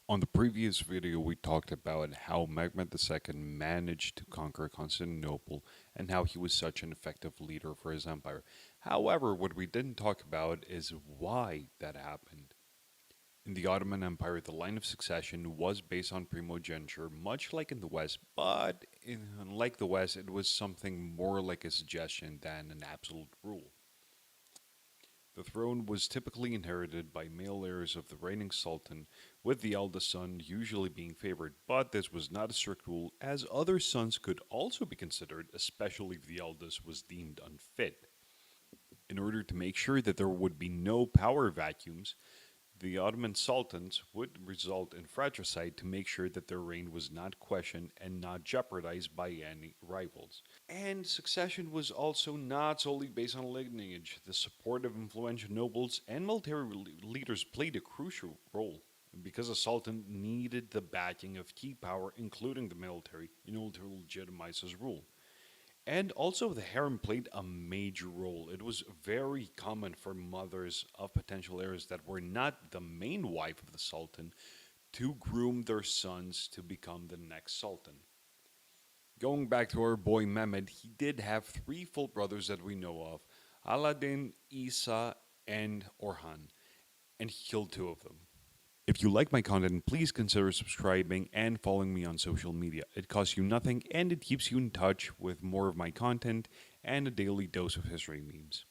On the previous video, we talked about how Mehmed II managed to conquer Constantinople and how he was such an effective leader for his empire. However, what we didn't talk about is why that happened. In the Ottoman Empire, the line of succession was based on primogeniture, much like in the West, but unlike the West, it was something more like a suggestion than an absolute rule. The throne was typically inherited by male heirs of the reigning sultan, with the eldest son usually being favored, but this was not a strict rule, as other sons could also be considered, especially if the eldest was deemed unfit. In order to make sure that there would be no power vacuums, the Ottoman sultans would result in fratricide to make sure that their reign was not questioned and not jeopardized by any rivals. And succession was also not solely based on lineage. The support of influential nobles and military leaders played a crucial role because a sultan needed the backing of key power, including the military, in order to legitimize his rule. And also, the harem played a major role. It was very common for mothers of potential heirs that were not the main wife of the sultan to groom their sons to become the next sultan. Going back to our boy Mehmed, he did have three full brothers that we know of: Aladdin, Isa, and Orhan, and he killed two of them. If you like my content, please consider subscribing and following me on social media. It costs you nothing and it keeps you in touch with more of my content and a daily dose of history memes.